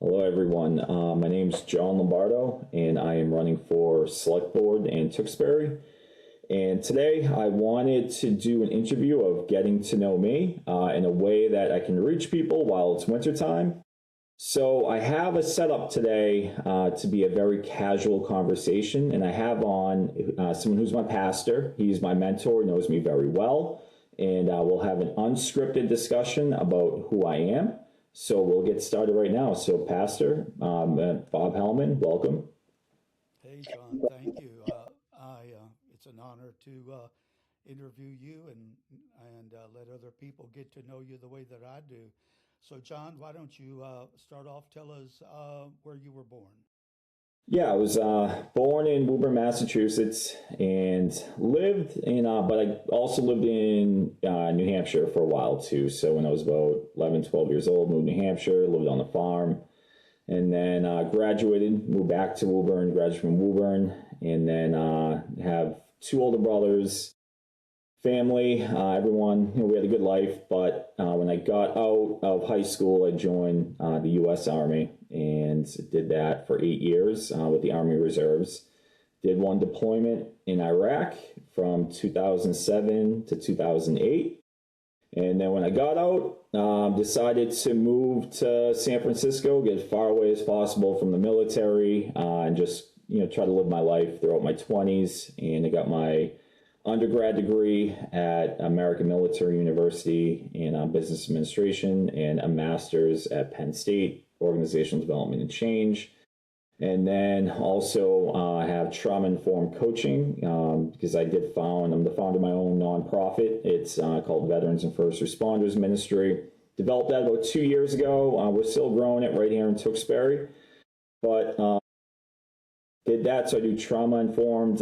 Hello, everyone. My name's John Lombardo, and I am running for Select Board in Tewksbury. And today I wanted to do an interview of getting to know me in a way that I can reach people while it's wintertime. So I have a setup today to be a very casual conversation, and I have on someone who's my pastor. He's my mentor, knows me very well, and we'll have an unscripted discussion about who I am. So we'll get started right now. So Pastor Bob Hellman, welcome. Hey, John, thank you. It's an honor to interview you and let other people get to know you the way that I do. So, John, why don't you start off? Tell us where you were born. Yeah, I was born in Woburn, Massachusetts, and but I also lived in New Hampshire for a while too. So when I was about 11, 12 years old, moved to New Hampshire, lived on the farm, and then graduated, moved back to Woburn, graduated from Woburn, and then have two older brothers, family, everyone. We had a good life. But when I got out of high school, I joined the U.S. Army and did that for 8 years with the Army Reserves. Did one deployment in Iraq from 2007 to 2008. And then when I got out, decided to move to San Francisco, get as far away as possible from the military, and just try to live my life throughout my 20s. And I got my undergrad degree at American Military University in business administration and a master's at Penn State, organizational development and change. And then also have trauma-informed coaching because I'm the founder of my own nonprofit. It's called Veterans and First Responders Ministry. Developed that about 2 years ago. We're still growing it right here in Tewksbury. But did that, so I do trauma-informed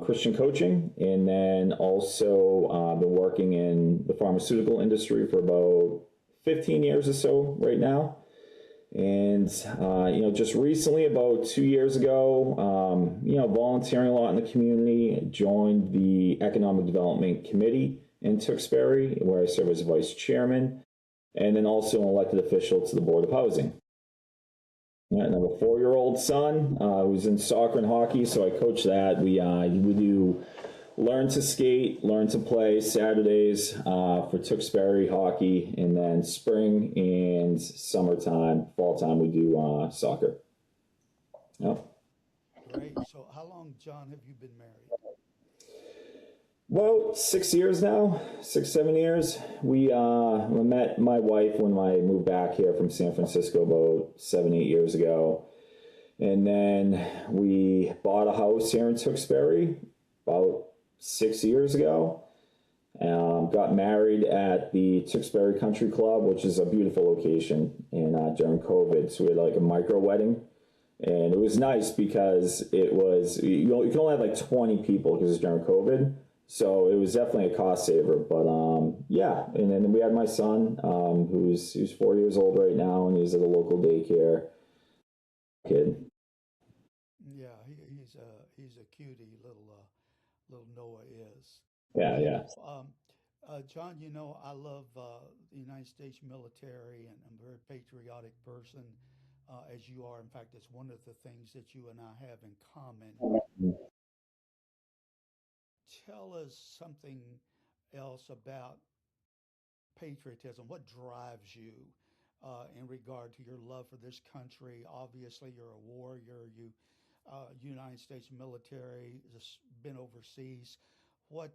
Christian coaching, and then also been working in the pharmaceutical industry for about 15 years or so right now. And just recently, about 2 years ago, volunteering a lot in the community, joined the Economic Development Committee in Tewksbury, where I serve as vice chairman, and then also an elected official to the Board of Housing. And I have a 4-year-old son who's in soccer and hockey, so I coach that. We do learn to skate, learn to play Saturdays for Tewksbury hockey, and then spring and summertime, fall time, we do soccer. Yep. Great. So, how long, John, have you been married? Well, 6 years now, 6, 7 years. We met my wife when I moved back here from San Francisco about 7, 8 years ago. And then we bought a house here in Tewksbury about 6 years ago. Got married at the Tewksbury Country Club, which is a beautiful location, and during COVID. So we had like a micro wedding. And it was nice because it was, you can only have like 20 people because it's during COVID. So it was definitely a cost saver, but yeah. And then we had my son, who's 4 years old right now, and he's at a local daycare. Kid. Yeah, he's a cutie, little Noah is. Yeah, You yeah, know, John, I love the United States military, and I'm a very patriotic person, as you are. In fact, it's one of the things that you and I have in common. Tell us something else about patriotism. What drives you in regard to your love for this country? Obviously, you're a warrior. United States military, just been overseas. What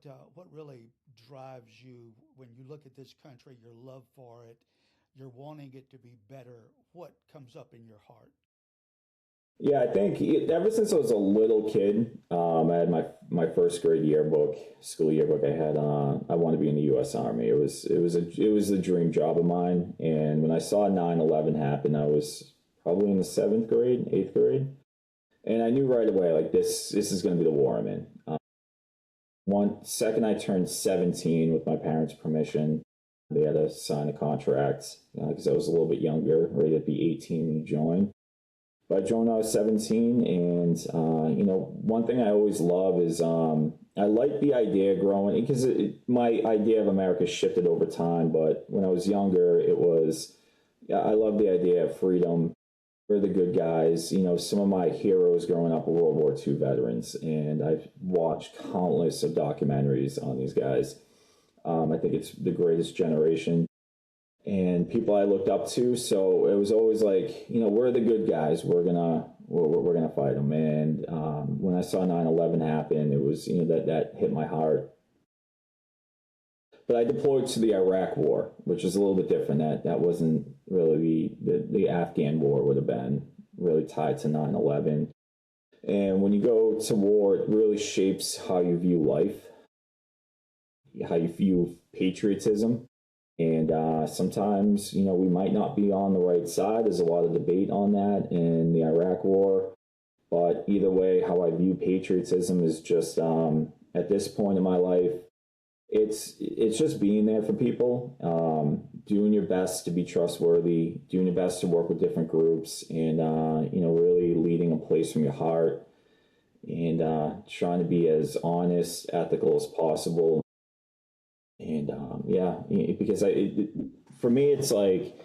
really drives you when you look at this country? Your love for it, you're wanting it to be better. What comes up in your heart? yeah. I think ever since I was a little kid, I had my first grade yearbook, school yearbook. I had I wanted to be in the U.S. Army. It was a dream job of mine. And when I saw 9/11 happen, I was probably in the seventh grade, eighth grade, and I knew right away like this is going to be the war I'm in. One second, I turned 17 with my parents' permission. They had to sign a contract because I was a little bit younger, ready to be 18 when you joined. But I joined when I was 17, and one thing I always love is I like the idea growing because my idea of America shifted over time. But when I was younger, it was yeah, I love the idea of freedom, we're the good guys. You know, some of my heroes growing up were World War II veterans, and I've watched countless of documentaries on these guys. I think it's the greatest generation and people I looked up to. So it was always like, you know, we're the good guys. We're gonna fight them. And when I saw 9/11 happen, it was, you know, that hit my heart. But I deployed to the Iraq War, which is a little bit different. That wasn't really the Afghan War would have been really tied to 9/11. And when you go to war, it really shapes how you view life, how you view patriotism. And sometimes, you know, we might not be on the right side. There's a lot of debate on that in the Iraq War. But either way, how I view patriotism is just at this point in my life, it's just being there for people, doing your best to be trustworthy, doing your best to work with different groups, and you know, really leading a place from your heart, and trying to be as honest, ethical as possible. And yeah, because for me, it's like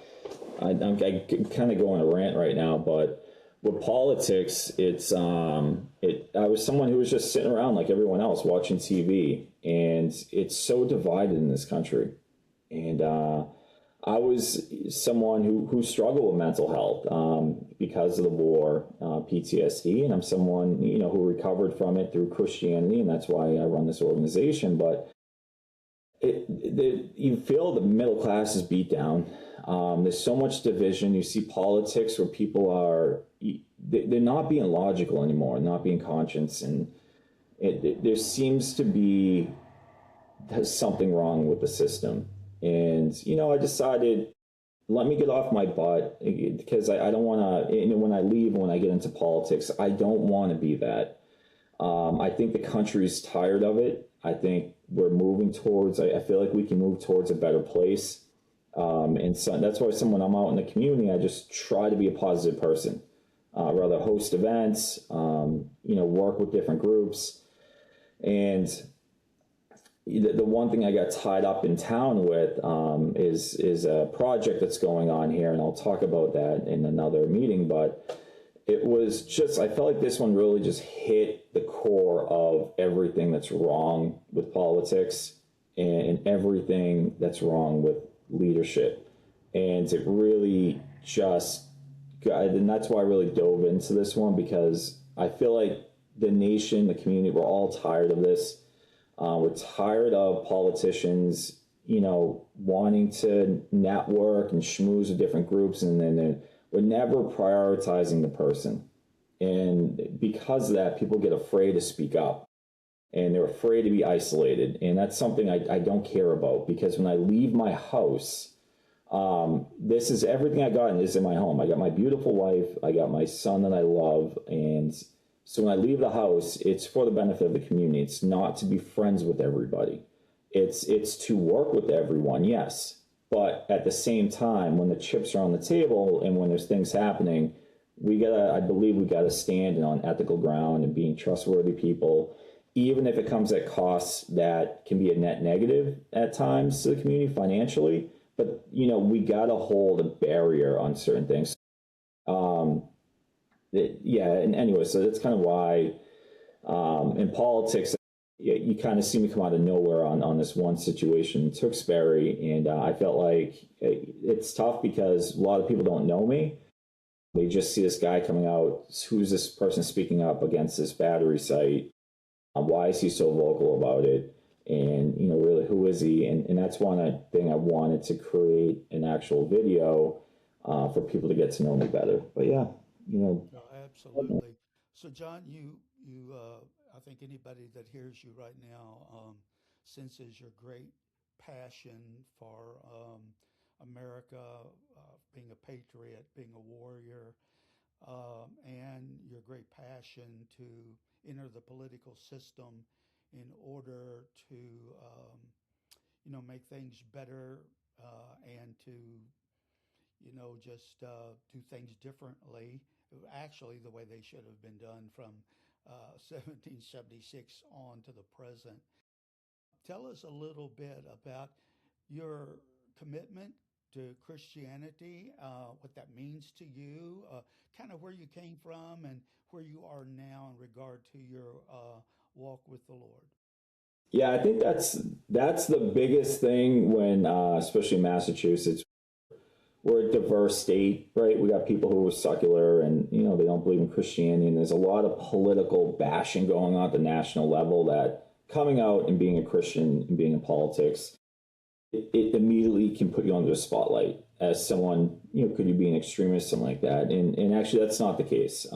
I kind of go on a rant right now, but with politics, I was someone who was just sitting around like everyone else watching TV, and it's so divided in this country. And I was someone who struggled with mental health because of the war, PTSD, and I'm someone, you know, who recovered from it through Christianity, and that's why I run this organization. But you feel the middle class is beat down. There's so much division. You see politics where people are they're not being logical anymore, not being conscious, and there seems to be something wrong with the system. And you know, I decided let me get off my butt because I don't want to. When I leave, when I get into politics, I don't want to be that. I think the country's tired of it. I think we're moving towards, I feel like we can move towards a better place. And so that's why someone I'm out in the community, I just try to be a positive person. Rather host events, you know, work with different groups. And the one thing I got tied up in town with is a project that's going on here, and I'll talk about that in another meeting. But it was just, I felt like this one really just hit the core of everything that's wrong with politics and everything that's wrong with leadership. And it really just and that's why I really dove into this one, because I feel like the nation, the community, we're all tired of this. We're tired of politicians, you know, wanting to network and schmooze with different groups, and then we're never prioritizing the person. And because of that, people get afraid to speak up, and they're afraid to be isolated. And that's something I don't care about, because when I leave my house, this is everything I got is in my home. I got my beautiful wife, I got my son that I love, and so when I leave the house, it's for the benefit of the community. It's not to be friends with everybody. It's to work with everyone, yes. But at the same time, when the chips are on the table and when there's things happening, I believe we gotta stand on ethical ground and being trustworthy people, even if it comes at costs that can be a net negative at times to the community financially. But you know, we gotta hold a barrier on certain things. Um, yeah, and anyway, so that's kind of why in politics, you kind of see me come out of nowhere on this one situation in Tewksbury, and I felt like it's tough because a lot of people don't know me. They just see this guy coming out. Who's this person speaking up against this battery site? Why is he so vocal about it? And you know, really, who is he? And that's one thing I wanted to create an actual video for people to get to know me better. But yeah, you know, No, absolutely. So, John, I think anybody that hears you right now senses your great passion for America, being a patriot, being a warrior, and your great passion to enter the political system in order to, make things better and to just do things differently, actually, the way they should have been done from 1776 on to the present. Tell us a little bit about your commitment to Christianity, what that means to you, kind of where you came from and where you are now in regard to your walk with the Lord. Yeah, I think that's the biggest thing when, especially in Massachusetts, we're a diverse state, right? We got people who are secular and they don't believe in Christianity, and there's a lot of political bashing going on at the national level that coming out and being a Christian and being in politics, it immediately can put you under the spotlight as someone, could you be an extremist, something like that, and actually that's not the case.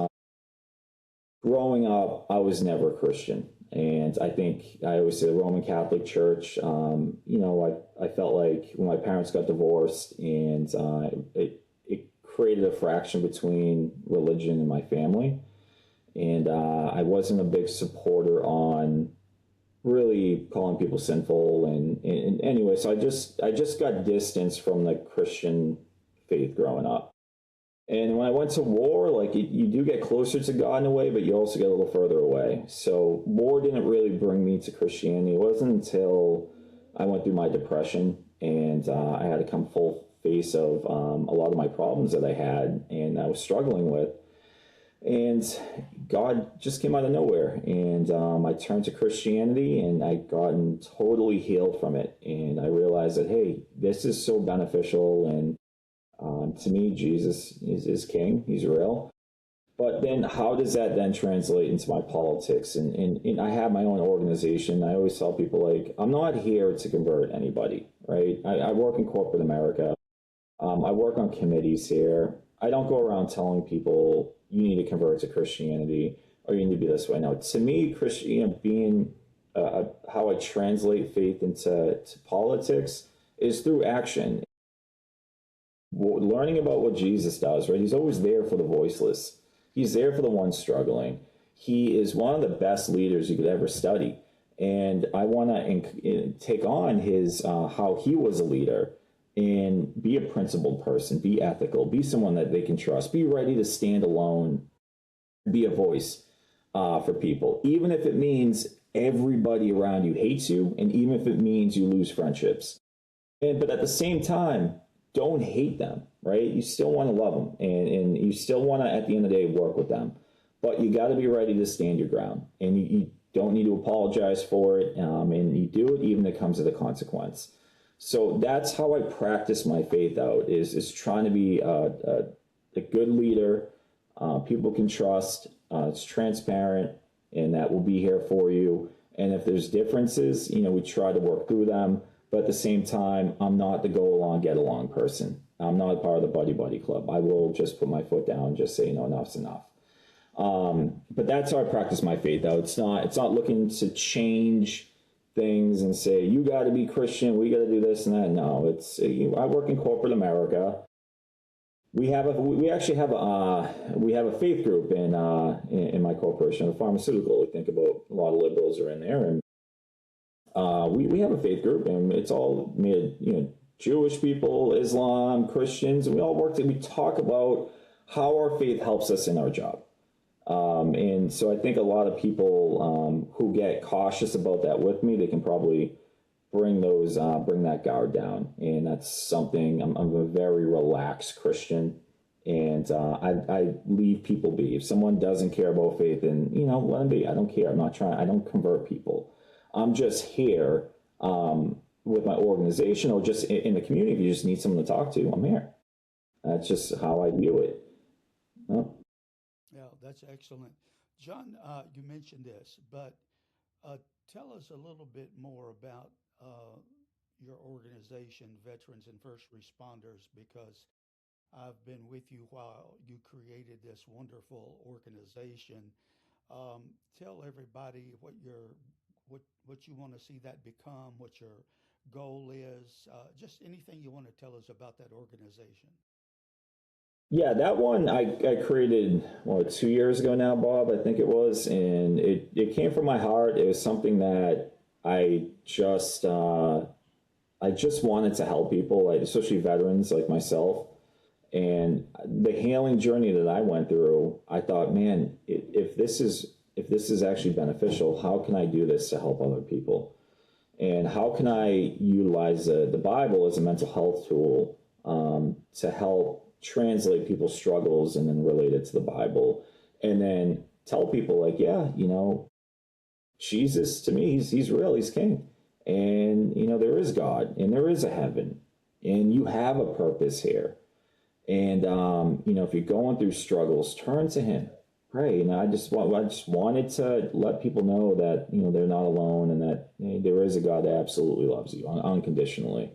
Growing up, I was never a Christian. And I think I always say the Roman Catholic Church, I felt like when my parents got divorced and it created a fraction between religion and my family. And I wasn't a big supporter on really calling people sinful. And anyway, so I just got distance from the Christian faith growing up. And when I went to war, like you do get closer to God in a way, but you also get a little further away. So war didn't really bring me to Christianity. It wasn't until I went through my depression and I had to come full face of a lot of my problems that I had and I was struggling with. And God just came out of nowhere. And I turned to Christianity and I gotten totally healed from it. And I realized that, hey, this is so beneficial. And to me, Jesus is king. He's real. But then how does that then translate into my politics? And I have my own organization. I always tell people, like, I'm not here to convert anybody, right? I work in corporate America. I work on committees here. I don't go around telling people you need to convert to Christianity or you need to be this way. No, to me, Christian, being how I translate faith into politics is through action. Learning about what Jesus does, right? He's always there for the voiceless. He's there for the ones struggling. He is one of the best leaders you could ever study. And I want to take on his, how he was a leader and be a principled person, be ethical, be someone that they can trust, be ready to stand alone, be a voice for people, even if it means everybody around you hates you, and even if it means you lose friendships. But at the same time, don't hate them, right? You still want to love them and you still want to, at the end of the day, work with them. But you got to be ready to stand your ground. And you don't need to apologize for it. And you do it even if it comes at a consequence. So that's how I practice my faith out, is trying to be a good leader people can trust. It's transparent, and that will be here for you. And if there's differences, we try to work through them. But at the same time, I'm not the go along, get along person. I'm not a part of the buddy club. I will just put my foot down and just say, enough's enough. But that's how I practice my faith out. It's not looking to change things and say, you got to be Christian, we got to do this and that. No, I work in corporate America. We actually have a faith group in my corporation, the pharmaceutical. We think about a lot of liberals are in there, and we have a faith group, and it's all made Jewish people, Islam, Christians, and we all work. We talk about how our faith helps us in our job, and so I think a lot of people who get cautious about that with me, they can probably bring that guard down, and that's something. I'm a very relaxed Christian, and I leave people be. If someone doesn't care about faith, then let them be. I don't care. I don't convert people. I'm just here with my organization or just in the community. If you just need someone to talk to, I'm here. That's just how I view it. Well, Yeah, that's excellent. John, you mentioned this, but tell us a little bit more about your organization, Veterans and First Responders, because I've been with you while you created this wonderful organization. Tell everybody what you want to see that become, what your goal is, just anything you want to tell us about that organization. yeah, that one I created 2 years ago now, Bob. I think it was, and it came from my heart. It was something that I just wanted to help people, like especially veterans like myself. And the healing journey that I went through, I thought, man, if this is actually beneficial, how can I do this to help other people? And how can I utilize the Bible as a mental health tool to help translate people's struggles and then relate it to the Bible. And then tell people, like, yeah, Jesus, to me, he's real, he's king. And, there is God and there is a heaven and you have a purpose here. And, if you're going through struggles, turn to him, pray. And I just wanted to let people know that, they're not alone and that there is a God that absolutely loves you unconditionally.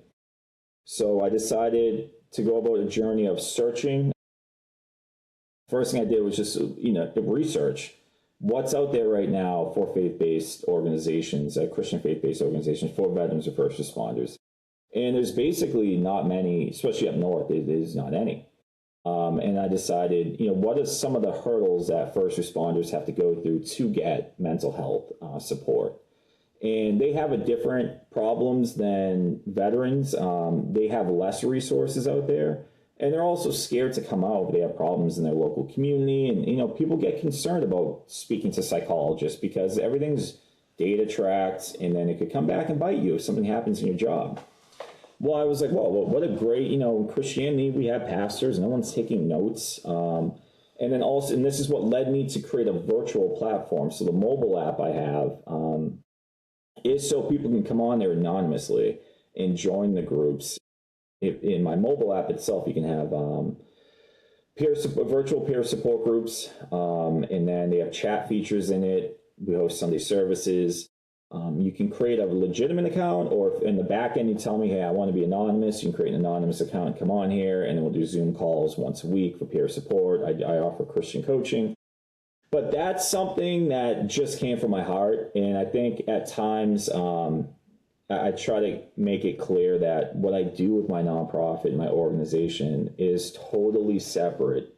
So I decided to go about a journey of searching. First thing I did was just, research what's out there right now for faith-based organizations, Christian faith-based organizations for veterans or first responders. And there's basically not many, especially up north, there's not any. And I decided, what are some of the hurdles that first responders have to go through to get mental health support? And they have a different problems than veterans. They have less resources out there. And they're also scared to come out if they have problems in their local community. And, people get concerned about speaking to psychologists because everything's data tracked and then it could come back and bite you if something happens in your job. Well, I was like, well, what a great, in Christianity, we have pastors, no one's taking notes. And then also, and this is what led me to create a virtual platform. So the mobile app I have is so people can come on there anonymously and join the groups. In my mobile app itself, you can have virtual peer support groups, and then they have chat features in it. We host Sunday services. You can create a legitimate account, or if in the back end you tell me, hey, I want to be anonymous, you can create an anonymous account and come on here, and then we'll do Zoom calls once a week for peer support. I offer Christian coaching. But that's something that just came from my heart, and I think at times I try to make it clear that what I do with my nonprofit, my organization, is totally separate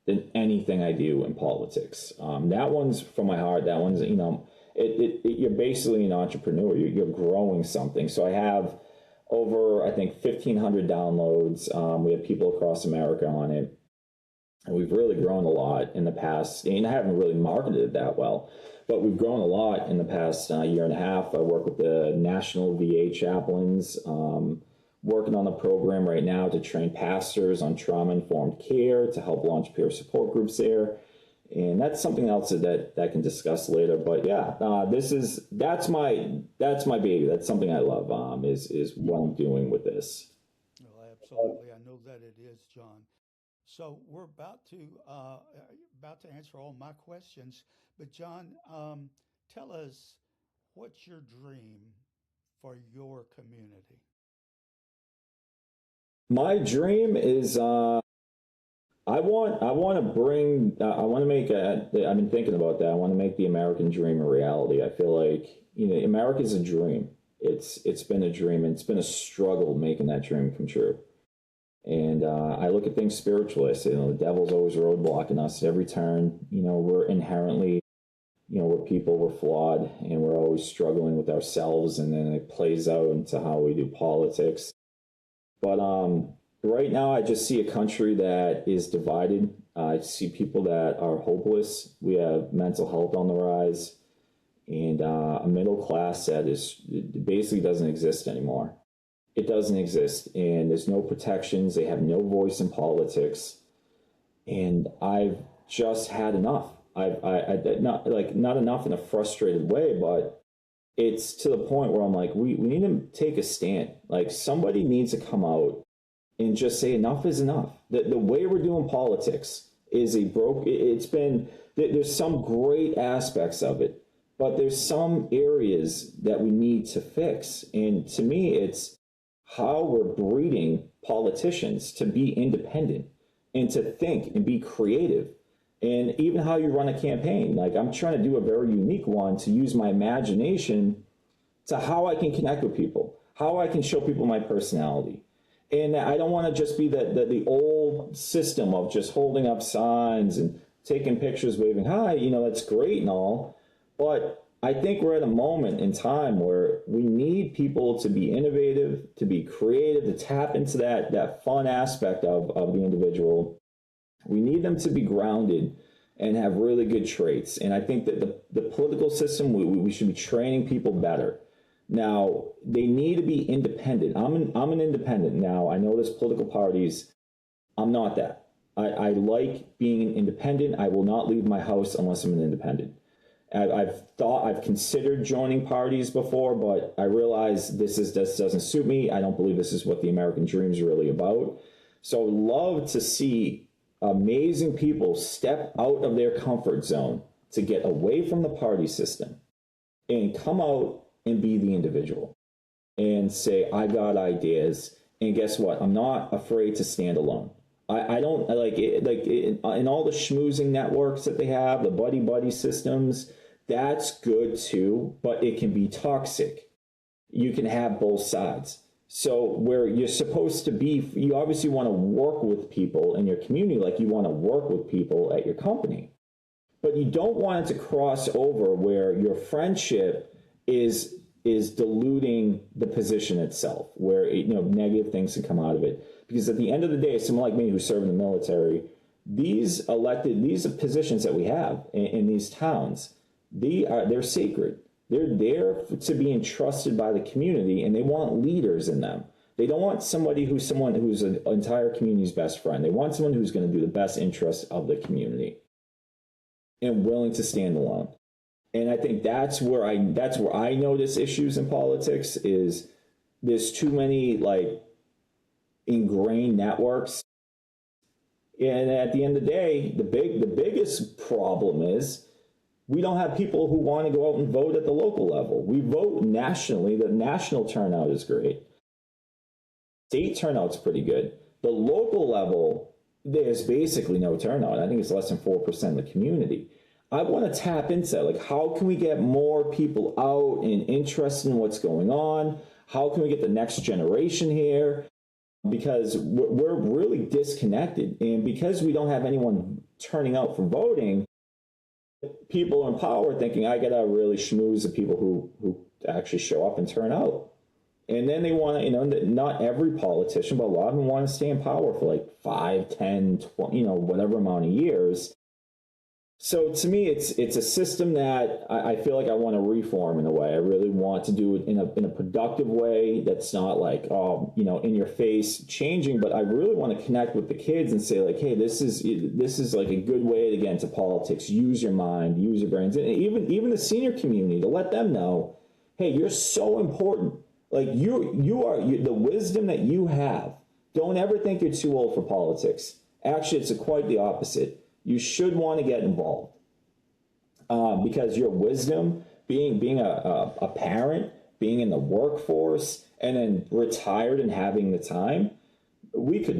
than anything I do in politics. That one's from my heart. That one's, you're basically an entrepreneur. You're growing something. So I have over, I think, 1,500 downloads. We have people across America on it. And we've really grown a lot in the past. And I haven't really marketed it that well, but we've grown a lot in the past year and a half. I work with the National VA Chaplains, working on a program right now to train pastors on trauma-informed care to help launch peer support groups there. And that's something else that I can discuss later. But yeah, that's my baby. That's something I love, is what I'm doing with this. Well, absolutely. I know that it is, John. So we're about to answer all my questions, but John, tell us, what's your dream for your community? My dream is I want to bring I want to make I've been thinking about that. I want to make the American dream a reality. I feel like America's a dream. It's been a dream, and it's been a struggle making that dream come true. And I look at things spiritually. I say, the devil's always roadblocking us at every turn. We're inherently, we're people, we're flawed, and we're always struggling with ourselves. And then it plays out into how we do politics. But right now, I just see a country that is divided. I see people that are hopeless. We have mental health on the rise, and a middle class that basically doesn't exist anymore. It doesn't exist, and there's no protections. They have no voice in politics, and I've just had enough. I not enough in a frustrated way, but it's to the point where I'm like, we need to take a stand. Like, somebody needs to come out and just say enough is enough. The way we're doing politics is there's some great aspects of it, but there's some areas that we need to fix. And to me, it's how we're breeding politicians to be independent and to think and be creative. And even how you run a campaign. Like, I'm trying to do a very unique one to use my imagination to how I can connect with people, how I can show people my personality. And I don't want to just be the old system of just holding up signs and taking pictures, waving hi, that's great and all. But I think we're at a moment in time where we need people to be innovative, to be creative, to tap into that fun aspect of the individual. We need them to be grounded and have really good traits. And I think that the political system, we should be training people better. Now, they need to be independent. I'm an independent. Now, I know there's political parties. I'm not that. I like being an independent. I will not leave my house unless I'm an independent. I've considered joining parties before, but I realize this doesn't suit me. I don't believe this is what the American dream is really about. So I would love to see amazing people step out of their comfort zone to get away from the party system and come out and be the individual and say, I got ideas. And guess what? I'm not afraid to stand alone. I don't like it, in all the schmoozing networks that they have, the buddy systems, that's good too, but it can be toxic. You can have both sides. So where you're supposed to be, you obviously want to work with people in your community like you want to work with people at your company. But you don't want it to cross over where your friendship is diluting the position itself, where negative things can come out of it. Because at the end of the day, someone like me who served in the military, these positions that we have in these towns, they're sacred. They're there to be entrusted by the community, and they want leaders in them. They don't want someone who's an entire community's best friend. They want someone who's going to do the best interests of the community and willing to stand alone. And I think that's where I notice issues in politics is there's too many like ingrained networks. And at the end of the day, the biggest problem is we don't have people who want to go out and vote at the local level. We vote nationally. The national turnout is great. State turnout's pretty good. The local level, there's basically no turnout. I think it's less than 4% of the community. I want to tap into that. Like, how can we get more people out and interested in what's going on? How can we get the next generation here? Because we're really disconnected. And because we don't have anyone turning out for voting, people in power thinking, I got to really schmooze the people who actually show up and turn out. And then they want to, not every politician, but a lot of them want to stay in power for like 5, 10, 20, whatever amount of years. So to me, it's a system that I feel like I want to reform in a way. I really want to do it in a productive way that's not like, in your face changing, but I really want to connect with the kids and say like, hey, this is like a good way to get into politics. Use your mind, use your brains, and even the senior community to let them know, hey, you're so important. Like you are the wisdom that you have. Don't ever think you're too old for politics. Actually, it's quite the opposite. You should want to get involved because your wisdom, being a parent, being in the workforce, and then retired and having the time, we could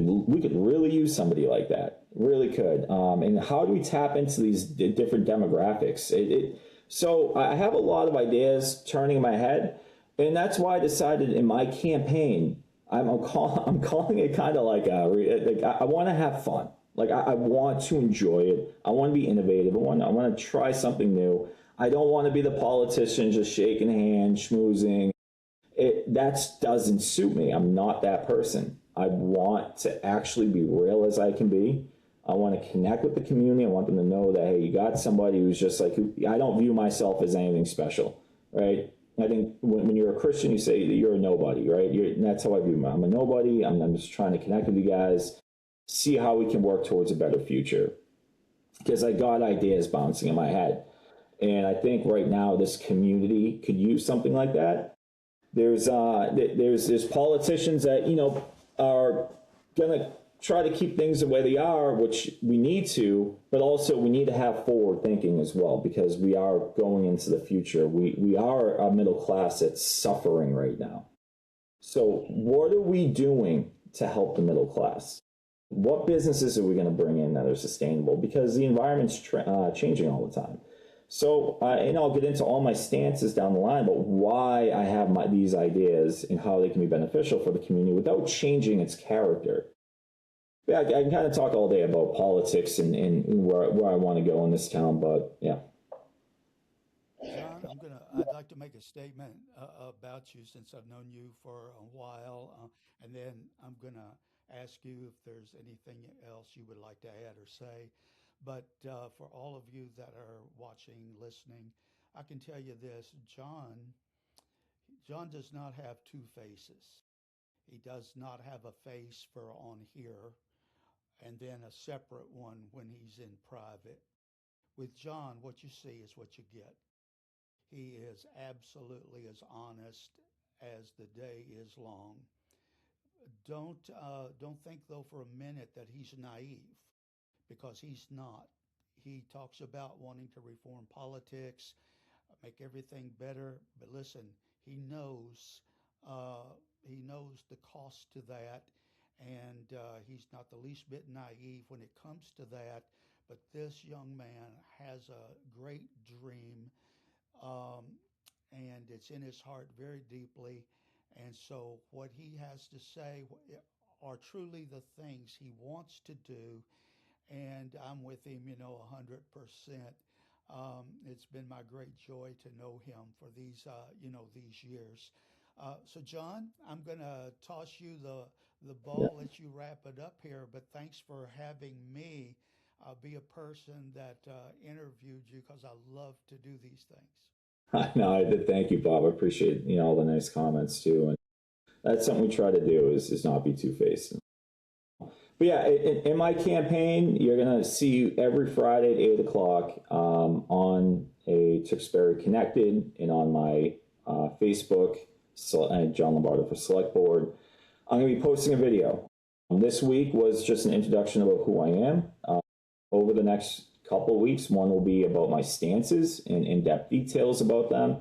really use somebody like that. Really could. And how do we tap into these different demographics? So I have a lot of ideas turning in my head, and that's why I decided in my campaign, I'm calling it kind of like I want to have fun. Like I want to enjoy it. I want to be innovative. I want to try something new. I don't want to be the politician just shaking hands, schmoozing. That doesn't suit me. I'm not that person. I want to actually be real as I can be. I want to connect with the community. I want them to know that, hey, you got somebody who's just like, I don't view myself as anything special, right? I think when you're a Christian, you say that you're a nobody, right? And that's how I view myself. I'm a nobody. I'm just trying to connect with you guys, see how we can work towards a better future. Because I got ideas bouncing in my head. And I think right now this community could use something like that. There's politicians that, are going to try to keep things the way they are, which we need to, but also we need to have forward thinking as well, because we are going into the future. We are a middle class that's suffering right now. So what are we doing to help the middle class? What businesses are we going to bring in that are sustainable? Because the environment's changing all the time. So, and I'll get into all my stances down the line, but why I have these ideas and how they can be beneficial for the community without changing its character. Yeah, I can kind of talk all day about politics and where I want to go in this town, but yeah. John, I'd like to make a statement about you since I've known you for a while, and then I'm gonna ask you if there's anything else you would like to add or say. But for all of you that are watching, listening, I can tell you this: John John does not have two faces. He does not have a face for on here and then a separate one when he's in private. With John, what you see is what you get. He is absolutely as honest as the day is long. Don't think though for a minute that he's naive, because he's not. He talks about wanting to reform politics, make everything better. But listen, he knows he knows the cost to that, and he's not the least bit naive when it comes to that. But this young man has a great dream, um, and it's in his heart very deeply. And so, what he has to say are truly the things he wants to do, and I'm with him, 100%. It's been my great joy to know him for these years. So, John, I'm going to toss you the Yeah. ball, let you wrap it up here. But thanks for having me be a person that interviewed you, because I love to do these things. No, I did. Thank you, Bob. I appreciate all the nice comments too, and that's something we try to do is not be two faced. But yeah, in my campaign, you're gonna see every Friday at 8 o'clock on a Tewksbury Connected and on my Facebook, John Lombardo for Select Board. I'm gonna be posting a video. This week was just an introduction about who I am. Over the next couple of weeks, one will be about my stances and in-depth details about them.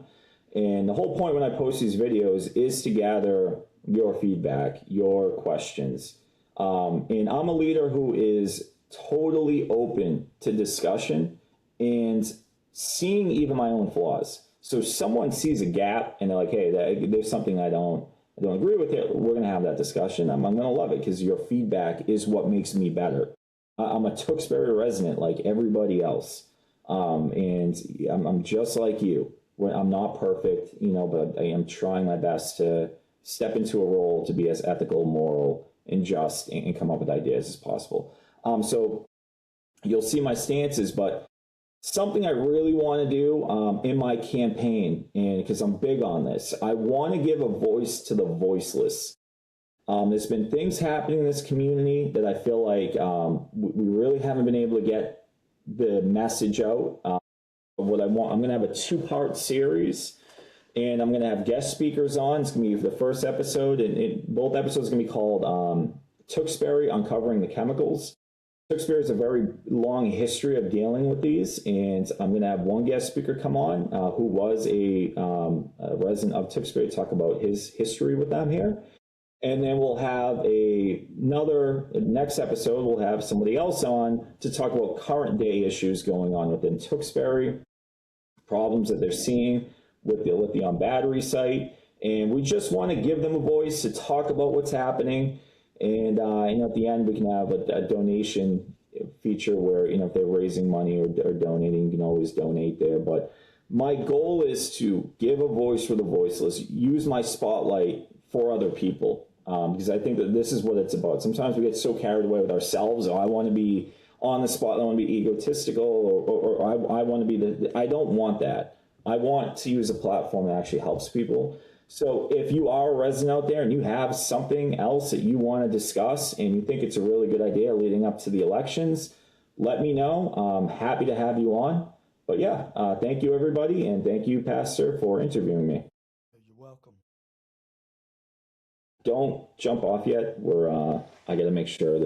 And the whole point when I post these videos is to gather your feedback, your questions. And I'm a leader who is totally open to discussion and seeing even my own flaws. So if someone sees a gap and they're like, hey, there's something I don't agree with it, we're going to have that discussion. I'm going to love it, because your feedback is what makes me better. I'm a Tewksbury resident like everybody else. And I'm just like you. I'm not perfect, but I am trying my best to step into a role to be as ethical, moral, and just, and come up with ideas as possible. So you'll see my stances, but something I really want to do in my campaign, and because I'm big on this, I want to give a voice to the voiceless. There's been things happening in this community that I feel like we really haven't been able to get the message out. What I want, I'm going to have a 2-part series, and I'm going to have guest speakers on. It's going to be the first episode, and both episodes are going to be called Tewksbury Uncovering the Chemicals. Tewksbury has a very long history of dealing with these, and I'm going to have one guest speaker come on who was a resident of Tewksbury, talk about his history with them here. And then we'll have next episode, we'll have somebody else on to talk about current day issues going on within Tewksbury, problems that they're seeing with the lithium battery site. And we just want to give them a voice to talk about what's happening. And at the end, we can have a donation feature where, if they're raising money or donating, you can always donate there. But my goal is to give a voice for the voiceless, use my spotlight for other people. Because I think that this is what it's about. Sometimes we get so carried away with ourselves. I want to be on the spot. I want to be egotistical, or I want to be I don't want that. I want to use a platform that actually helps people. So if you are a resident out there and you have something else that you want to discuss and you think it's a really good idea leading up to the elections, let me know. I'm happy to have you on. But yeah, thank you, everybody. And thank you, Pastor, for interviewing me. You're welcome. Don't jump off yet. I got to make sure that